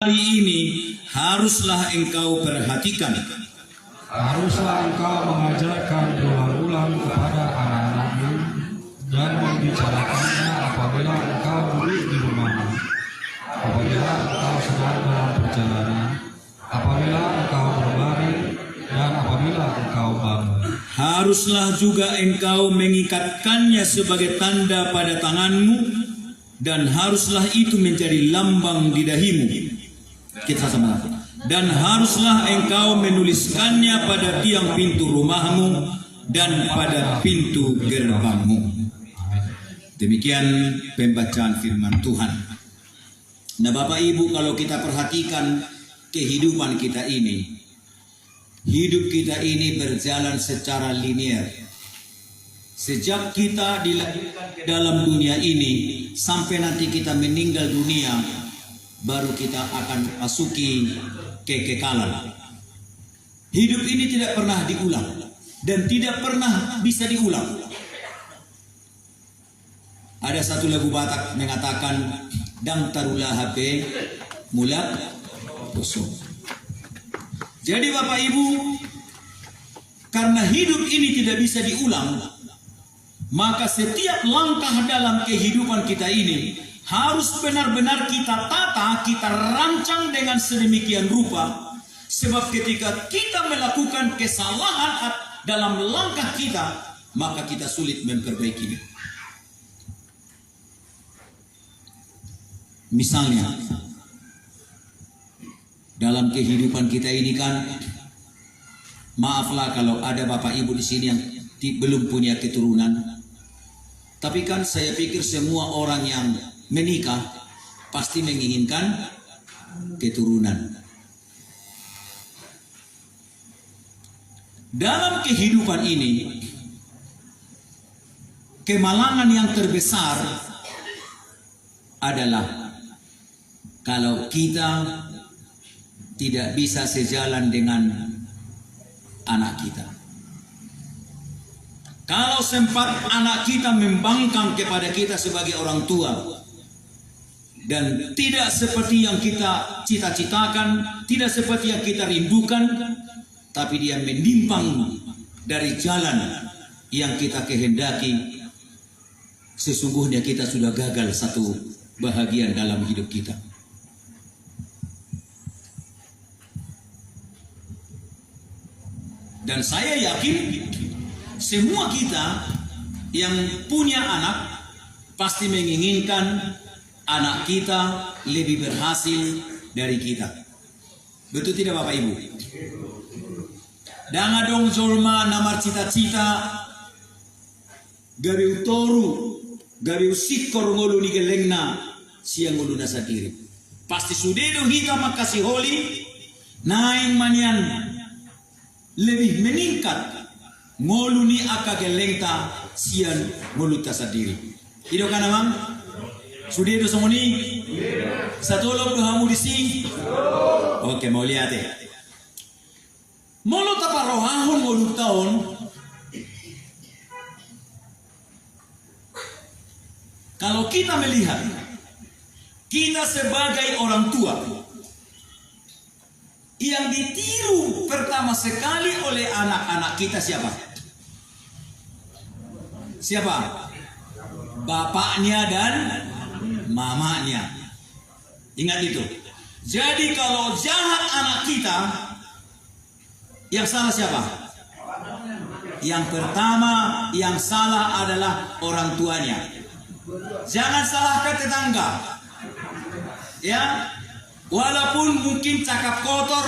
Hari ini haruslah engkau perhatikan. Haruslah engkau mengajarkan berulang-ulang kepada anak-anakmu dan membicarakannya apabila engkau duduk di rumahmu, apabila engkau sedang dalam perjalanan, apabila engkau berbaring, dan apabila engkau bangun. Haruslah juga engkau mengikatkannya sebagai tanda pada tanganmu, dan haruslah itu menjadi lambang di dahimu. Kita sama. Dan haruslah engkau menuliskannya pada tiang pintu rumahmu dan pada pintu gerbangmu. Demikian pembacaan firman Tuhan. Nah, Bapak Ibu, kalau kita perhatikan kehidupan kita ini, hidup kita ini berjalan secara linear. Sejak kita dilahirkan ke dalam dunia ini sampai nanti kita meninggal dunia, baru kita akan masuki kekekalan. Hidup ini tidak pernah diulang dan tidak pernah bisa diulang. Ada satu lagu Batak mengatakan, dang tarulah HP mulak kosong. Jadi Bapak Ibu, karena hidup ini tidak bisa diulang, maka setiap langkah dalam kehidupan kita ini harus benar-benar kita tata, kita rancang dengan sedemikian rupa. Sebab ketika kita melakukan kesalahan dalam langkah kita, maka kita sulit memperbaikinya. Misalnya, dalam kehidupan kita ini kan, maaflah kalau ada Bapak Ibu di sini yang belum punya keturunan. Tapi kan saya pikir semua orang yang menikah pasti menginginkan keturunan. Dalam kehidupan ini, kemalangan yang terbesar adalah kalau kita tidak bisa sejalan dengan anak kita. Kalau sempat anak kita membangkang kepada kita sebagai orang tua dan tidak seperti yang kita cita-citakan, tidak seperti yang kita rindukan, tapi dia menyimpang dari jalan yang kita kehendaki, sesungguhnya kita sudah gagal satu bahagian dalam hidup kita. Dan saya yakin semua kita yang punya anak pasti menginginkan anak kita lebih berhasil dari kita. Betul tidak Bapak Ibu? Dangadong jorma namar cita-cita gabi utoru, gabi usikor ngolu ni gelengna siang ngolu nasa diri. Pasti sudedo hita makasih holi naing manian lebih meningkat ngolu ni akagelengta sian ngolu tasa diri. Hidup kan amang? Sudah itu semua ni? Satulog dohamu di sini? Oke, mau lihat ya. Molo taparohahon ngolu tahun. Kalau kita melihat, kita sebagai orang tua yang ditiru pertama sekali oleh anak-anak kita siapa? Siapa? Bapaknya dan mamanya. Ingat itu. Jadi kalau jahat anak kita, yang salah siapa? Yang pertama yang salah adalah orang tuanya. Jangan salahkan tetangga. Ya, walaupun mungkin cakap kotor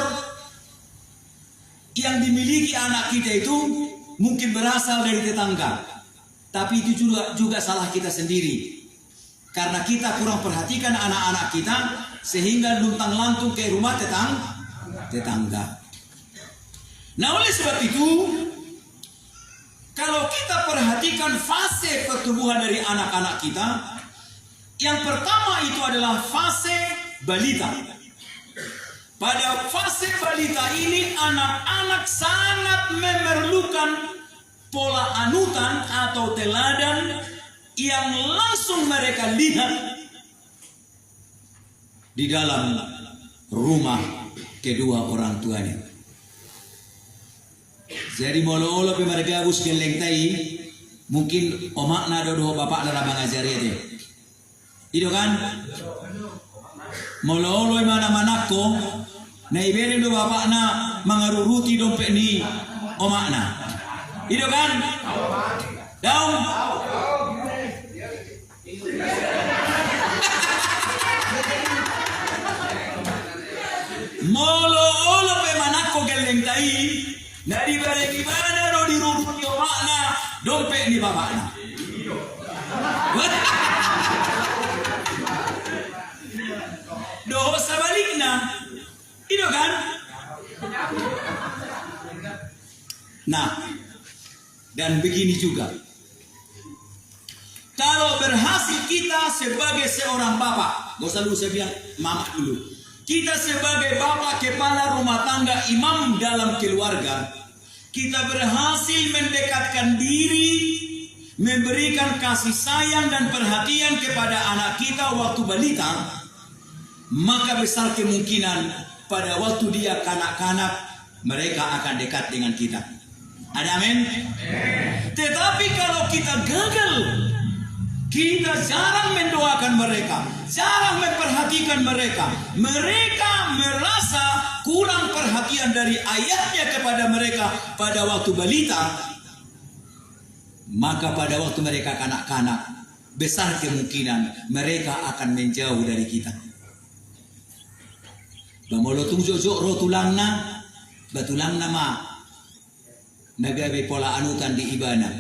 yang dimiliki anak kita itu mungkin berasal dari tetangga. Tapi itu juga salah kita sendiri. Karena kita kurang perhatikan anak-anak kita sehingga luntang lantung ke rumah tetangga. Nah, oleh sebab itu, kalau kita perhatikan fase pertumbuhan dari anak-anak kita, yang pertama itu adalah fase balita. Pada fase balita ini anak-anak sangat memerlukan pola anutan atau teladan yang langsung mereka lihat di dalam rumah kedua orang tuanya. Jadi molo-olo pe mereka bus geleng tai mungkin omak na dodo bapak na mengajari dia. Itu kan? Molo-olo mana manako na ibere do bapak na mangaruruti dompet ni omak na. Itu kan? Daun. Molo-olo pe manako geleng tai na ibere gimana do diruruti omak na dompet ni bapak na. Doa sebaliknya, itu kan? Nah, dan begini juga. Kalau berhasil kita sebagai seorang bapak, gak usah dulu saya bilang mama dulu. Kita sebagai bapak kepala rumah tangga, imam dalam keluarga, kita berhasil mendekatkan diri, memberikan kasih sayang dan perhatian kepada anak kita waktu balita, maka besar kemungkinan pada waktu dia kanak-kanak mereka akan dekat dengan kita. Ada amin? Tetapi kalau kita gagal, kita jarang mendoakan mereka, jarang memperhatikan mereka, mereka merasa kurang perhatian dari ayahnya kepada mereka pada waktu balita, maka pada waktu mereka kanak-kanak besar kemungkinan mereka akan menjauh dari kita. Bamolo tunjuk rotulangna, batulang nama nagabe pola anutan di ibana.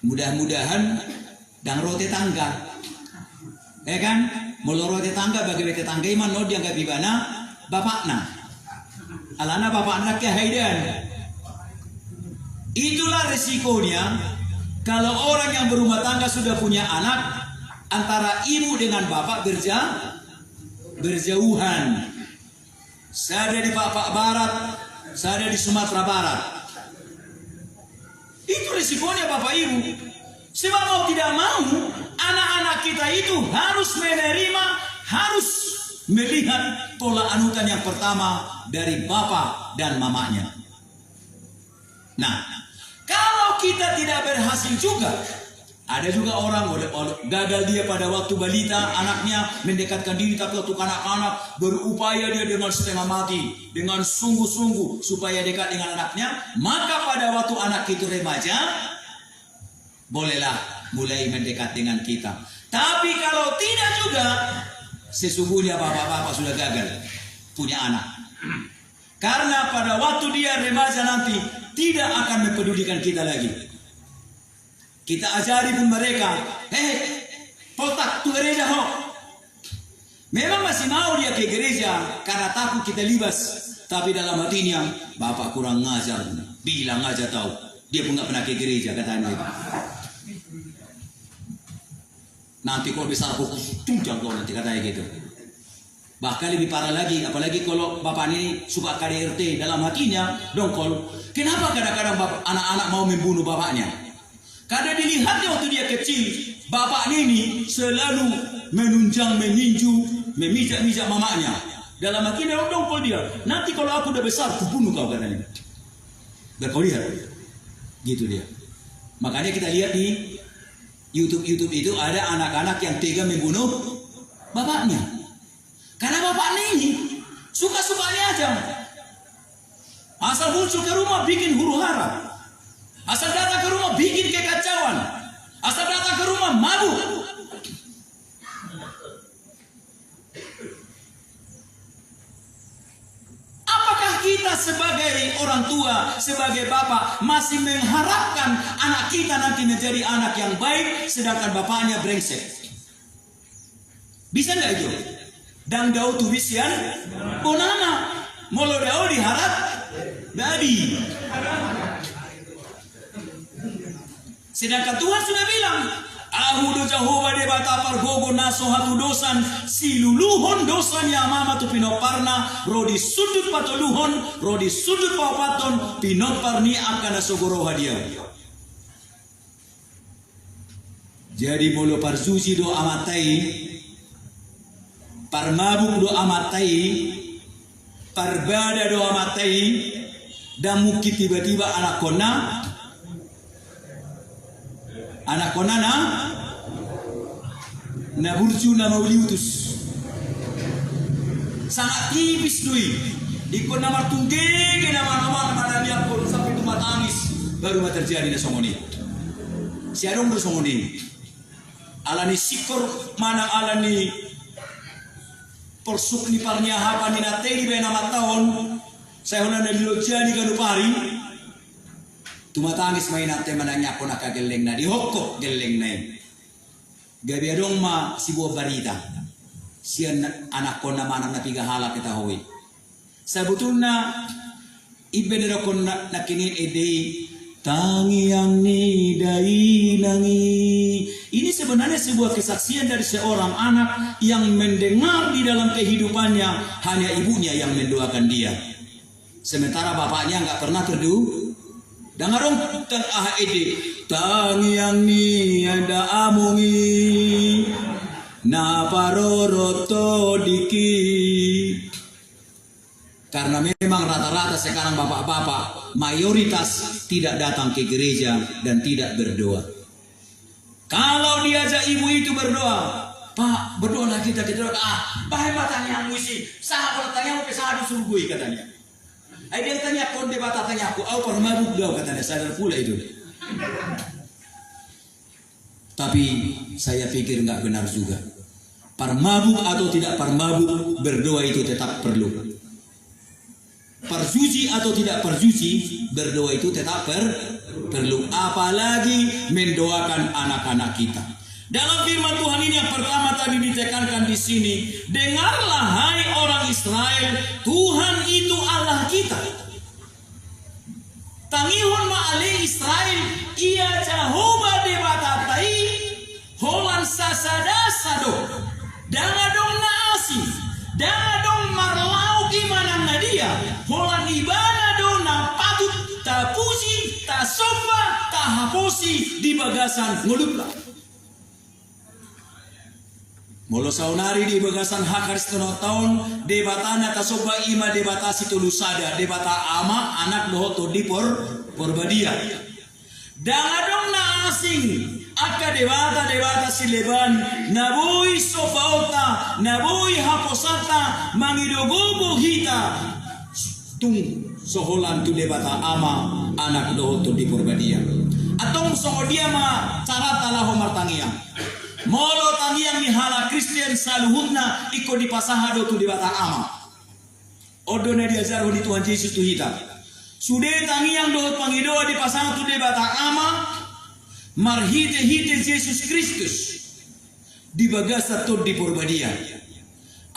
Mudah-mudahan dang rote tangga, kan? Molo rote tangga bagi tetangga iman no dia gabi ibana bapakna, alana bapakna ke haidan. Itulah resikonya kalau orang yang berumah tangga sudah punya anak, antara ibu dengan bapak berjauhan. Saya ada di Papua Barat, saya ada di Sumatera Barat. Itu risikonya bapak ibu. Sebab mau tidak mau, anak-anak kita itu harus menerima, harus melihat pola anutan yang pertama dari bapak dan mamanya. Nah, kalau kita tidak berhasil juga, ada juga orang gagal dia pada waktu balita, anaknya mendekatkan diri tapi waktu kanak-kanak berupaya dia dengan setengah mati, dengan sungguh-sungguh supaya dekat dengan anaknya, maka pada waktu anak itu remaja, bolehlah mulai mendekat dengan kita. Tapi kalau tidak juga, sesungguhnya bapak-bapak sudah gagal punya anak. Karena pada waktu dia remaja nanti tidak akan mempedulikan kita lagi. Kita ajari pun mereka, potak tu gereja ho. Memang masih mau dia ke gereja karena takut kita libas. Tapi dalam hatinya, bapak kurang ngajar, bilang aja tahu. Dia pun nggak pernah ke gereja katanya. Nanti kalau besar aku tunjang kau nanti katanya gitu. Bahkan lebih parah lagi, apalagi kalau bapak ini suka KDRT dalam hatinya, dongkol. Kenapa kadang-kadang anak-anak mau membunuh bapaknya? Karena dilihatnya waktu dia kecil, bapak ini selalu menunjang, meninju, memijak-mijak mamanya. Dalam hatinya dongkol dia. Nanti kalau aku udah besar, aku bunuh kau katanya. Dan kau lihat, gitu dia. Makanya kita lihat di YouTube itu ada anak-anak yang tega membunuh bapaknya. Karena bapaknya ini suka-sukanya aja. Asal muncul ke rumah bikin huru hara. Asal datang ke rumah bikin kekacauan. Asal datang ke rumah mabuk. Apakah kita sebagai orang tua, sebagai bapak masih mengharapkan anak kita nanti menjadi anak yang baik sedangkan bapaknya brengsek? Bisa nggak itu? Dan dau tuwisian bonana molo dau diharap babi. Sedangkan Tuhan sudah bilang, ahudu Jehovah de batapar gogo naso hatu dosan siluluhon dosan ya mama tu pinoparna rodi sudut patoluhon rodi sudut papaton pinoparni akan nasogoro hadia. Jadi molo parsusi do amatai Parmabuk do amatai, parbada do amatai, dan mungkin tiba-tiba anak kona na burju na mauliutus. Sangat tipis dui. Ikon na martunggege na mana dia pun sampai tu matangis baru terjadi na songoni. Siadong do songoni. Alani sikor mana alani persuk ni parnya hapa ni nate di bena mataon. Saya hona na dilojani kanupari. Tumatangis may nate mananya ko nakageleng na dihokok geleng na. Gabi adong ma sibuah barita. Sian anak ko naman ang napigahala kita hoy. Sebetulnya ibenera ko nakinin ide tangi yang ni dai nangi. Ini sebenarnya sebuah kesaksian dari seorang anak yang mendengar di dalam kehidupannya hanya ibunya yang mendoakan dia. Sementara bapaknya nggak pernah berdoa. Dengar dong ede tangi yang ni ada amungi na paroroto diki. Karena memang rata-rata sekarang bapak-bapak mayoritas tidak datang ke gereja dan tidak berdoa. Kalau diajak ibu itu berdoa, Pak berdoa kita doa. Bahaya matanya musi, sahabat tanya ke sadu surgui katanya. Dia tanya konde bata tanya aku, parmabuk dau katanya, sadar pula itu. Tapi saya pikir nggak benar juga. Parmabuk atau tidak parmabuk, berdoa itu tetap perlu. Persuci atau tidak persuci, berdoa itu tetap perlu. Apalagi mendoakan anak-anak kita. Dalam firman Tuhan ini yang pertama tadi ditekankan di sini, dengarlah hai orang Israel, Tuhan itu Allah kita. Tangihon ma'ale Israel, ia Jehovah debatatai, holan sasada sado, dangadong naasi, dangadong marlau gimana nadia, holan ibadah dona patut tapuji, tasofa, tahaposi di bagasan nguluplah. Molo saunari di bagasan hakar setengah tahun debatana tasoba ima debatasi tulusada debata ama anak lohoto di porbadia. Dangadong na asing aka debata sileban nabui sofauta nabui haposata mangidogobo hita tung soholan tu debata ama anak lohoto di porbadia. Atong sohodia ma carata laho martangia. Molo tangiang ni hala Kristen saluhutna iko di pasahado tu di batang ama. Odo na diajar di Tuhan Yesus tu hita. Sude tangiang dohot pangidoa di pasahado tu di batang ama. Marhite Yesus Kristus di bagasa tu di porbadia.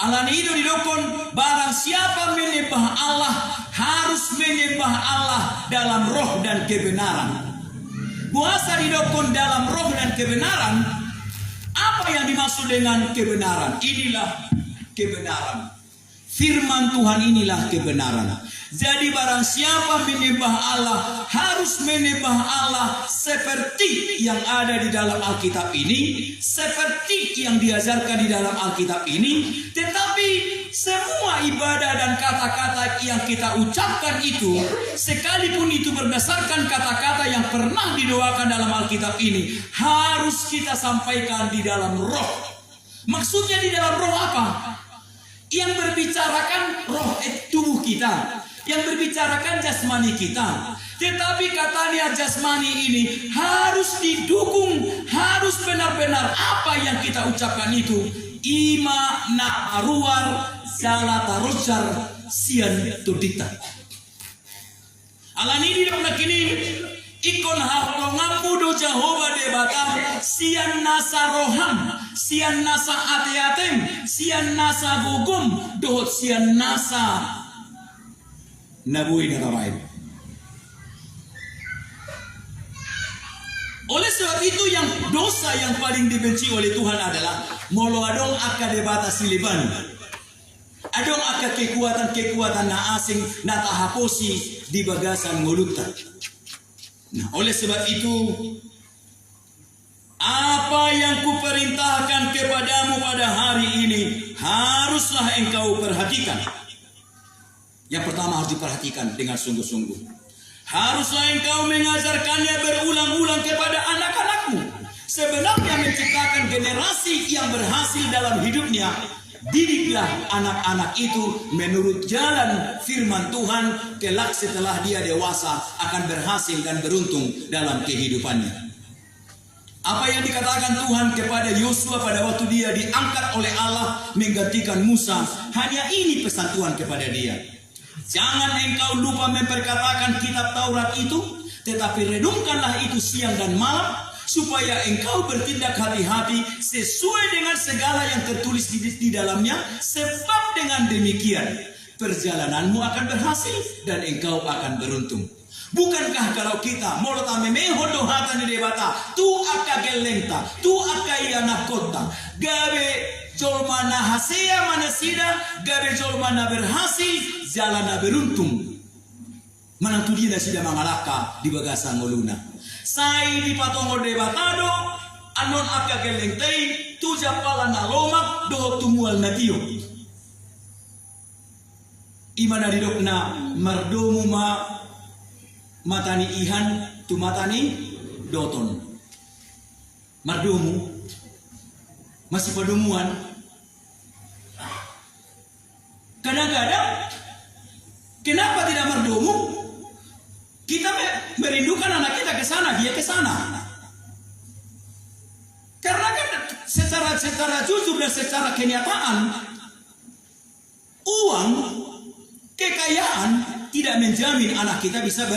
Alani itu didokon barang siapa menyembah Allah harus menyembah Allah dalam roh dan kebenaran. Puasa didokon dalam roh dan kebenaran. Apa yang dimaksud dengan kebenaran? Inilah kebenaran. Firman Tuhan inilah kebenaran. Jadi barang siapa menyembah Allah harus menyembah Allah seperti yang ada di dalam Alkitab ini, seperti yang diajarkan di dalam Alkitab ini. Tetapi semua ibadah dan kata-kata yang kita ucapkan itu, sekalipun itu berdasarkan kata-kata yang pernah didoakan dalam Alkitab ini, harus kita sampaikan di dalam roh. Maksudnya di dalam roh apa? Yang berbicarakan roh tubuh kita, yang berbicarakan jasmani kita. Tetapi katanya jasmani ini harus didukung, harus benar-benar apa yang kita ucapkan itu ima na aruar zalata rojar sian tudita. Alani di dalam kini ikon haflo ngampudo Jehovah debata sian nasa roham, sian nasa ate-atem, sian nasa gugum, dohot sian nasa nabui nataraib. Oleh sebab itu yang dosa yang paling dibenci oleh Tuhan adalah molo adong aka debata siliban. Adong aka kekuatan na asing na tahaposi di bagasan ngulutan. Nah, oleh sebab itu Apa yang kuperintahkan kepadamu pada hari ini haruslah engkau perhatikan. Yang pertama harus diperhatikan dengan sungguh-sungguh. Haruslah engkau mengajarkannya berulang-ulang kepada anak-anakmu. Sebenarnya menciptakan generasi yang berhasil dalam hidupnya, didiklah anak-anak itu menurut jalan firman Tuhan, kelak setelah dia dewasa akan berhasil dan beruntung dalam kehidupannya. Apa yang dikatakan Tuhan kepada Yosua pada waktu dia diangkat oleh Allah menggantikan Musa, hanya ini pesan Tuhan kepada dia. Jangan engkau lupa memperkatakan kitab Taurat itu, tetapi renungkanlah itu siang dan malam, supaya engkau bertindak hati-hati sesuai dengan segala yang tertulis di dalamnya, sebab dengan demikian perjalananmu akan berhasil dan engkau akan beruntung. Bukankah kalau kita molota memeho dohata ni debata, tu aka gelenta, tu aka iana kota, gabe jolmana hasea manasida, gabe jolmana berhasil, jalana beruntung. Manang tudina sida mangalaka di bagasa ngoluna. Sai di patongo debatado, anon aka gelentei, tu japala na lomak, doho tumual na tiyo. Imana didok na mardomu matani ihan tu matani doton. Mardomu masih padomuan. Kadang-kadang kenapa tidak mardomu? Kita merindukan anak kita ke sana, dia ke sana. Karena kan secara jujur dan secara kenyataan, uang, kekayaan tidak menjamin anak kita bisa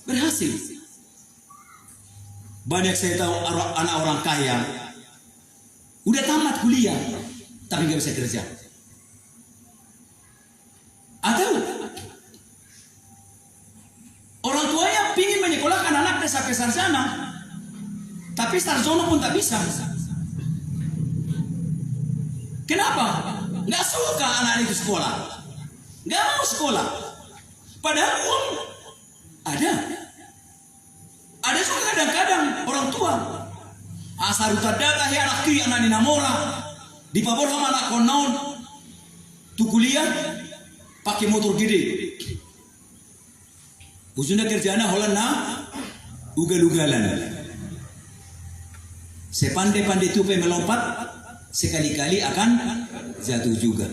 berhasil. Banyak saya tahu anak orang kaya udah tamat kuliah tapi nggak bisa kerja. Atau orang tuanya ingin menyekolahkan anaknya sampai sarjana, tapi sarjana pun tak bisa. Kenapa? Nggak suka anak itu sekolah, nggak mau sekolah. Padahal uang ada. Ada juga kadang-kadang orang tua asal data ya anak kiri anak dinamora di pabor sama anak konon tuh kuliah pakai motor gede. Ujungnya kerjanya holana ugal-ugalan. Sepandai-pandai tupai melompat sekali-kali akan jatuh juga.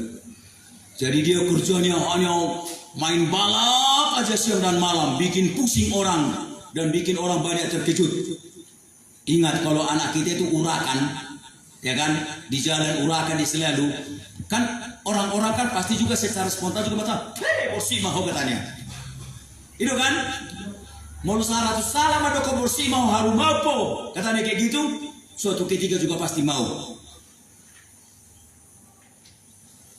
Jadi dia kerjanya hanya main balap aja siang dan malam, bikin pusing orang dan bikin orang banyak terkejut. Ingat kalau anak kita itu urakan, ya kan, di jalan urakan di selalu, kan orang-orang kan pasti juga secara spontan juga baca, bersih mau katanya, itu kan, mau saratus salam ada kau bersih mau harum mau katanya kayak gitu, suatu ketika juga pasti mau.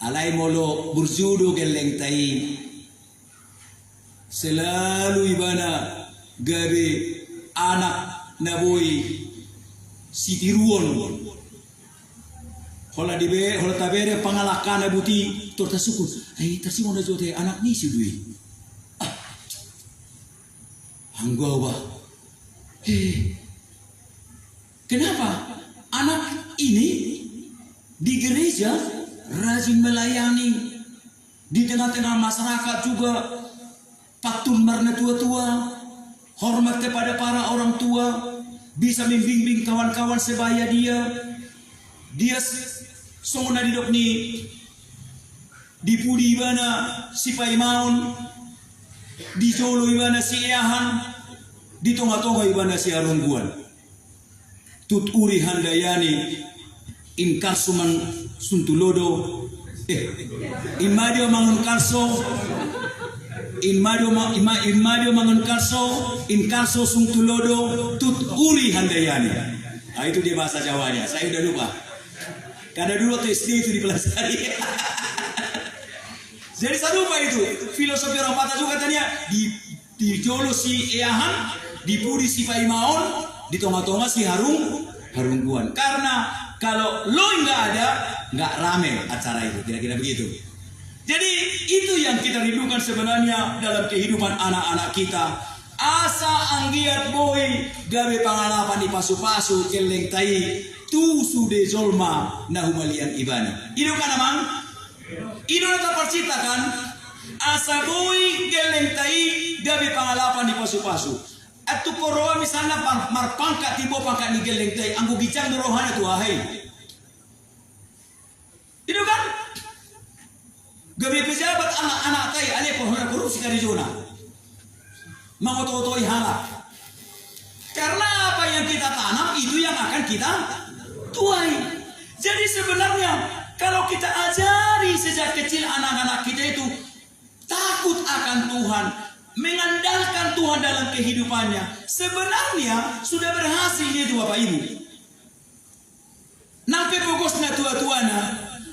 Alai molo berjudo geleng tai selalu ibana gabe anak naboi sitiruon hola dibe hola tabere pangalakan buti torta suku ai tasi mona jote anak ni si dui hanggawa kenapa anak ini di gereja rajin melayani, di tengah-tengah masyarakat juga patuh marna tua-tua, hormat kepada para orang tua, bisa membimbing kawan-kawan sebaya dia songona didok ni dipudi ibana si paimaon, di jolo ibana si eahan, di tonga-tonga ibana si arungguan, tuturi handayani inkarsuman suntulodo inmadio mangun karso inmadio mangun karso inkarso suntulodo tut uri handayani. Nah, itu dia bahasa Jawanya, saya udah lupa karena dulu waktu SD itu dipelajari. Jadi saya lupa itu filosofi orang Batak juga katanya di jolo si eahan, di puri si paimaon, di tonga-tonga si harungguan. Karena kalau lo nggak ada, nggak rame acara itu, kira-kira begitu. Jadi itu yang kita rindukan sebenarnya dalam kehidupan anak-anak kita. asa anggiat boy gawe pangalapan di pasu-pasu keleng tai tu sude zolma na humalian ibana. Ino kan amang? Ino na percitakan asa boy keleng tai gawe pangalapan di pasu-pasu. Atu koroa misalnya marpangkat tibo pangkat ni keleng tai anggo gicang rohana tu ahai. Ino kan? Gawe pejabat anak-anak tai ale pohon korupsi kari zona. Mengototoi halak. Karena apa yang kita tanam itu yang akan kita tuai. Jadi sebenarnya kalau kita ajari sejak kecil anak-anak kita itu takut akan Tuhan, mengandalkan Tuhan dalam kehidupannya, sebenarnya sudah berhasil itu Bapak Ibu. Nampe pokosnya tua-tuana,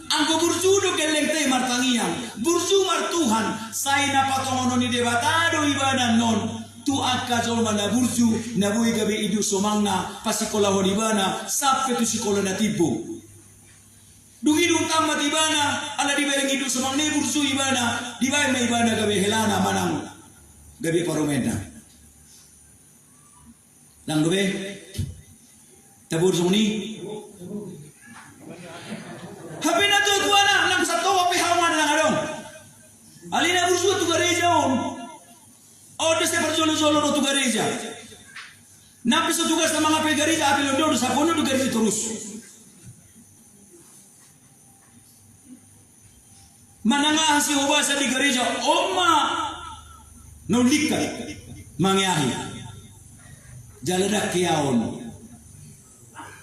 anggo burjudo keleng teh martangiang, burju mar Tuhan, saya napatongono ni debatado ibana non. Tu akka zolma na burju na bui gabe idu somangna pasikola honibana sampai tu sikola na tibo. Dungidung tamat ibana ala dibereng idu somangna burju ibana dibae me ibana gabe helana manang gabe paromena. Lang gabe tabur somni. Hape na tu tuana nang sato ape hawan lang adong. Alina burju tu gereja on. Oh, desa berjolo-jolo tu gereja. Napi tugas na mga gereja api londo sa puno do gereja terus. Mananga si ubasa di gereja, oma nolika mangyahi. Jaladak kiaon.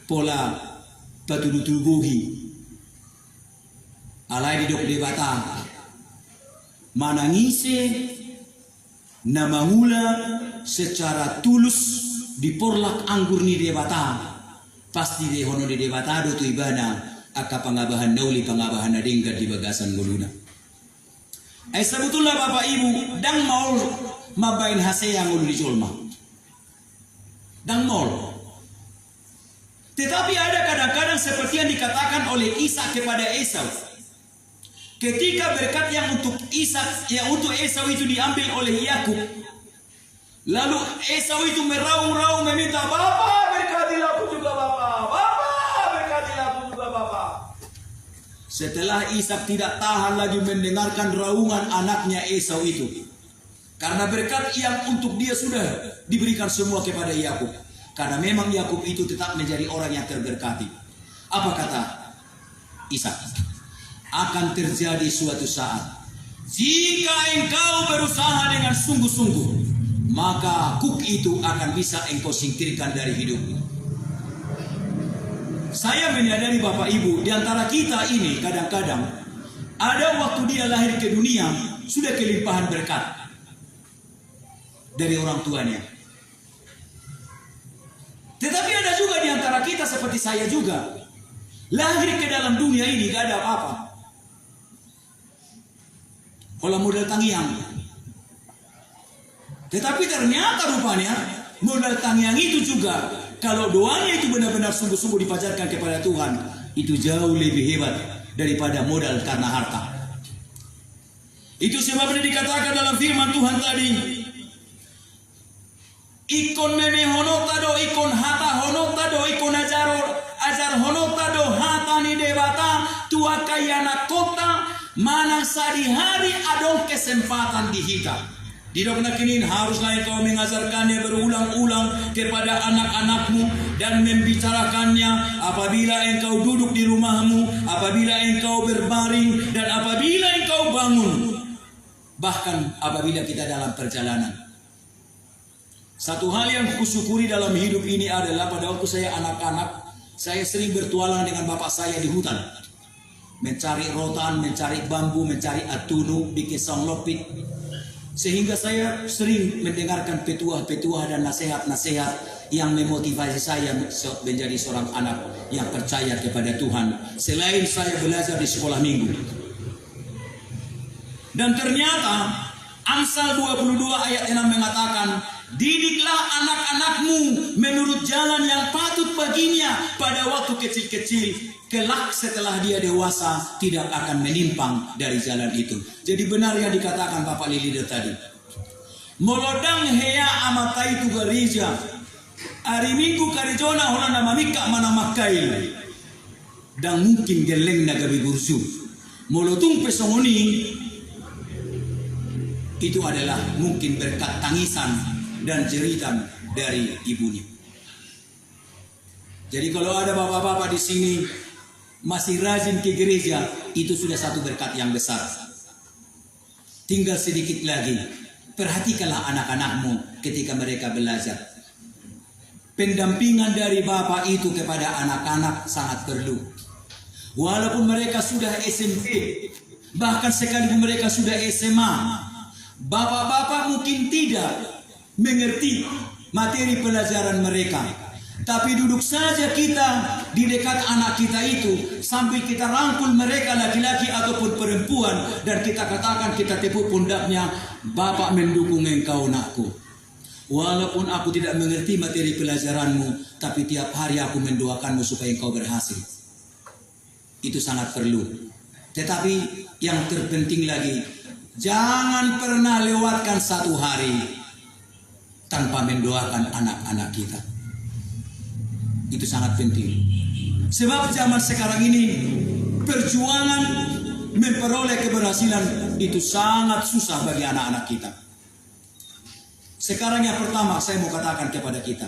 Pola patulutuguhi. Alay di dok di bata. Manangise na mangula secara tulus di porlak anggur ni debata pasti de hono di debatado tu ibana aka pangabahan nauli pangabahan na dingkat di bagasan guluna ay sebetulnya Bapak Ibu dang maul mabain haseyang ulu di jolma dang maul tetapi ada kadang-kadang seperti yang dikatakan oleh Ishak kepada Esau. Ketika berkat yang untuk Ishak, yang untuk Esau itu diambil oleh Yakub, lalu Esau itu meraung-raung meminta, Bapak berkatilah aku juga Bapak, Bapak berkatilah aku juga Bapak. Setelah Ishak tidak tahan lagi mendengarkan raungan anaknya Esau itu, karena berkat yang untuk dia sudah diberikan semua kepada Yakub, karena memang Yakub itu tetap menjadi orang yang terberkati. Apa kata Ishak? Akan terjadi suatu saat jika engkau berusaha dengan sungguh-sungguh maka kuk itu akan bisa engkau singkirkan dari hidupmu. Saya menyadari Bapak Ibu di antara kita ini kadang-kadang ada waktu dia lahir ke dunia sudah kelimpahan berkat dari orang tuanya. Tetapi ada juga di antara kita seperti saya juga lahir ke dalam dunia ini gak ada apa-apa. Kalau modal tangiang. Tetapi ternyata rupanya modal tangiang itu juga kalau doanya itu benar-benar sungguh-sungguh dipajarkan kepada Tuhan itu jauh lebih hebat daripada modal karena harta. Itu sebabnya dikatakan dalam firman Tuhan tadi, ikon meme honotado ikon hata honotado ikon ajar honotado hata ni debata tua kayana kota. Mana sehari-hari ada kesempatan di kita. Di dalam kini haruslah engkau mengajarkannya berulang-ulang kepada anak-anakmu dan membicarakannya apabila engkau duduk di rumahmu, apabila engkau berbaring dan apabila engkau bangun. Bahkan apabila kita dalam perjalanan. Satu hal yang kusyukuri dalam hidup ini adalah pada waktu saya anak-anak, saya sering bertualang dengan bapak saya di hutan. Mencari rotan, mencari bambu, mencari atunu, bikin songlopit. Sehingga saya sering mendengarkan petuah-petuah dan nasihat-nasihat yang memotivasi saya menjadi seorang anak yang percaya kepada Tuhan. Selain saya belajar di sekolah minggu. Dan ternyata Amsal 22 ayat 6 mengatakan, didiklah anak-anakmu menurut jalan yang patut baginya pada waktu kecil-kecil. Kelak setelah dia dewasa tidak akan menyimpang dari jalan itu. Jadi benar yang dikatakan Bapak Lilider tadi. Molodang hea amatai tu gereja. Hari Minggu karejona holanda mamika mana makai. Dan mungkin geleng na gabi gursu. Molotung pesongoni itu adalah mungkin berkat tangisan dan jeritan dari ibunya. Jadi kalau ada bapak-bapak di sini masih rajin ke gereja, itu sudah satu berkat yang besar. Tinggal sedikit lagi, perhatikanlah anak-anakmu ketika mereka belajar. Pendampingan dari bapak itu kepada anak-anak sangat perlu. Walaupun mereka sudah SMP, bahkan sekalipun mereka sudah SMA, bapak-bapak mungkin tidak mengerti materi pelajaran mereka. Tapi duduk saja kita di dekat anak kita itu sampai kita rangkul mereka laki-laki ataupun perempuan dan kita katakan, kita tepuk pundaknya, Bapak mendukung engkau nakku. Walaupun aku tidak mengerti materi pelajaranmu, tapi tiap hari aku mendoakanmu supaya engkau berhasil. Itu sangat perlu. Tetapi yang terpenting lagi, jangan pernah lewatkan satu hari tanpa mendoakan anak-anak kita. Itu sangat penting. Sebab zaman sekarang ini perjuangan memperoleh keberhasilan itu sangat susah bagi anak-anak kita. Sekarang yang pertama saya mau katakan kepada kita.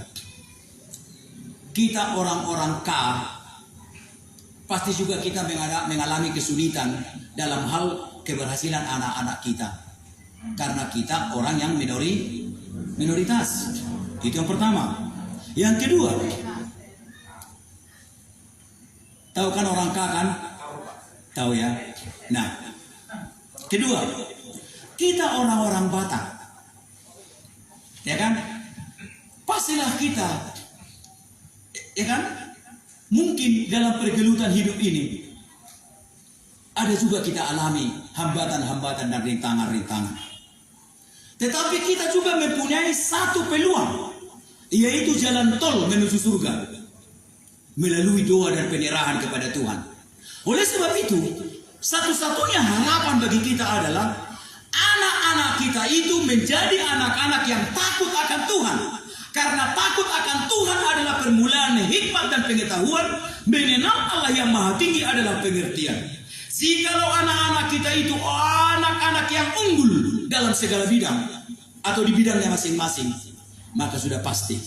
Kita orang-orang K pasti juga kita mengalami kesulitan dalam hal keberhasilan anak-anak kita. Karena kita orang yang minoritas. Itu yang pertama. Yang kedua, tahu kan orang K kan? Tahu ya? Nah, kedua, kita orang-orang Batak. Ya kan? Pastilah kita, ya kan? Mungkin dalam pergelutan hidup ini ada juga kita alami hambatan-hambatan dan rintangan-rintangan. Tetapi kita juga mempunyai satu peluang, yaitu jalan tol menuju surga melalui doa dan penyerahan kepada Tuhan. Oleh sebab itu, satu-satunya harapan bagi kita adalah anak-anak kita itu menjadi anak-anak yang takut akan Tuhan. Karena takut akan Tuhan adalah permulaan hikmat dan pengetahuan. Mengenal Allah yang maha tinggi adalah pengertian. Jikalau anak-anak kita itu anak-anak yang unggul dalam segala bidang atau di bidangnya masing-masing, maka sudah pasti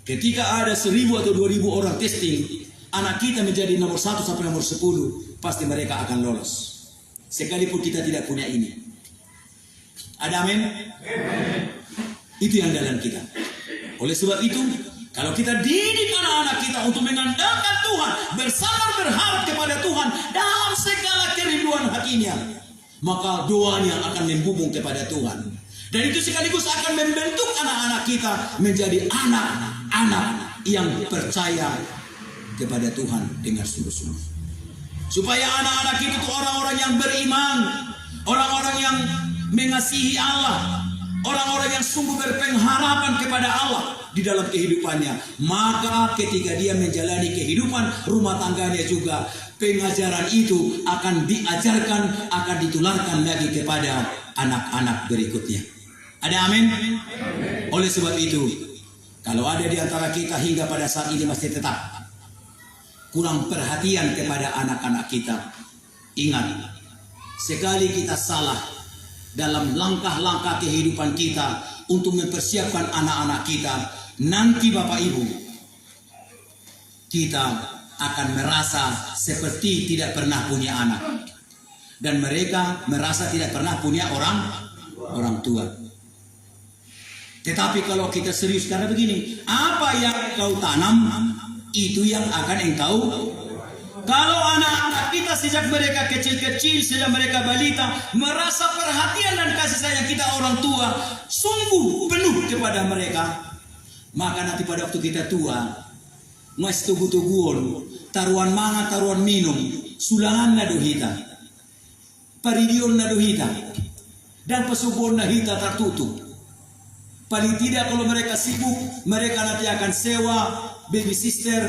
ketika ada 1.000 atau 2.000 orang testing, anak kita menjadi nomor 1 sampai nomor 10, pasti mereka akan lolos. Sekalipun kita tidak punya ini. Ada amin? Itu yang dalam kita. Oleh sebab itu, kalau kita didik anak-anak kita untuk mengandalkan Tuhan, bersandar berharap kepada Tuhan dalam segala kerinduan hatinya, maka doanya akan membubung kepada Tuhan. Dan itu sekaligus akan membentuk anak-anak kita menjadi anak-anak yang percaya kepada Tuhan dengan sungguh-sungguh. Supaya anak-anak itu orang-orang yang beriman, orang-orang yang mengasihi Allah, orang-orang yang sungguh berpengharapan kepada Allah di dalam kehidupannya. Maka ketika dia menjalani kehidupan rumah tangganya juga, pengajaran itu akan diajarkan, akan ditularkan lagi kepada anak-anak berikutnya. Ada amin? Oleh sebab itu, kalau ada di antara kita hingga pada saat ini masih tetap kurang perhatian kepada anak-anak kita, ingat, sekali kita salah dalam langkah-langkah kehidupan kita untuk mempersiapkan anak-anak kita, nanti Bapak Ibu, kita akan merasa seperti tidak pernah punya anak, dan mereka merasa tidak pernah punya orang tua. Tetapi kalau kita serius, karena begini, apa yang engkau tanam, itu yang akan engkau. Kalau anak-anak kita sejak mereka kecil-kecil, sejak mereka balita, merasa perhatian dan kasih sayang kita orang tua sungguh penuh kepada mereka, maka nanti pada waktu kita tua, mas tugu-tuguon, taruhan mangan, taruhan minum, sulangan na dohita, paridion na dohita, dan pesubuhan na hita tertutup. Paling tidak kalau mereka sibuk, mereka nanti akan sewa baby sister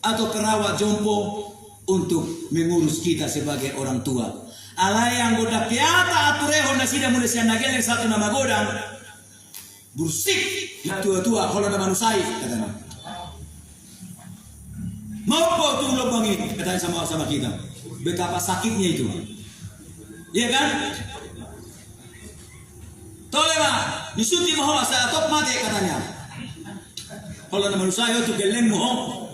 atau perawat jompo untuk mengurus kita sebagai orang tua. Alai yang goda piata atureho na sida mulai siang nagel satu nama godang bursik tua-tua kalau ada manusia katanya. Mau tuh lubang ini katanya sama kita. Betapa sakitnya itu. Iya kan? Tolema disuti mohon saya top mati katanya. Kalau ada manusia itu geleng mohon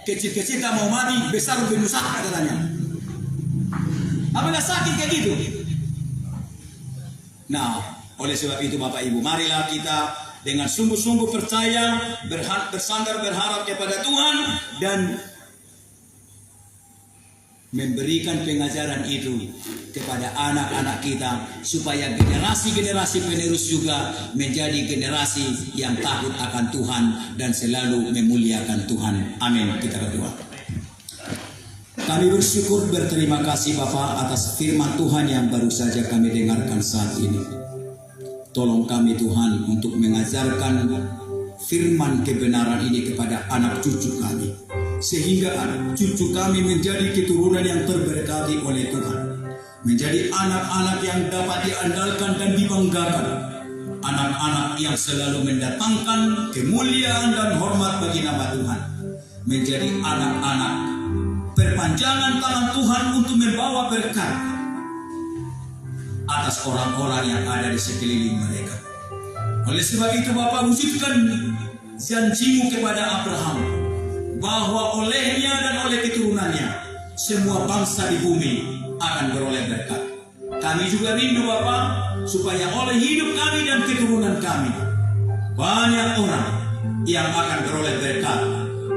kecil-kecil tak mau mati besar lebih nusak katanya. Apakah sakit kayak gitu? Nah, oleh sebab itu Bapak Ibu, marilah kita dengan sungguh-sungguh percaya, bersandar berharap kepada Tuhan dan memberikan pengajaran itu kepada anak-anak kita supaya generasi-generasi penerus juga menjadi generasi yang takut akan Tuhan dan selalu memuliakan Tuhan. Amin. Kita berdoa. Kami bersyukur berterima kasih Bapa atas firman Tuhan yang baru saja kami dengarkan saat ini. Tolong kami Tuhan untuk mengajarkan firman kebenaran ini kepada anak cucu kami. Sehingga anak cucu kami menjadi keturunan yang terberkati oleh Tuhan. Menjadi anak-anak yang dapat diandalkan dan dibanggakan. Anak-anak yang selalu mendatangkan kemuliaan dan hormat bagi nama Tuhan. Menjadi anak-anak perpanjangan tangan Tuhan untuk membawa berkat atas orang-orang yang ada di sekeliling mereka. Oleh sebab itu Bapa, wujudkan janjimu kepada Abraham bahwa olehnya dan oleh keturunannya semua bangsa di bumi akan beroleh berkat. Kami juga rindu Bapa supaya oleh hidup kami dan keturunan kami banyak orang yang akan beroleh berkat.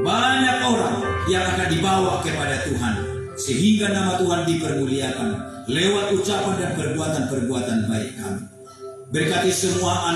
Banyak orang yang akan dibawa kepada Tuhan sehingga nama Tuhan dipermuliakan lewat ucapan dan perbuatan-perbuatan baik kami. Berkati semua anak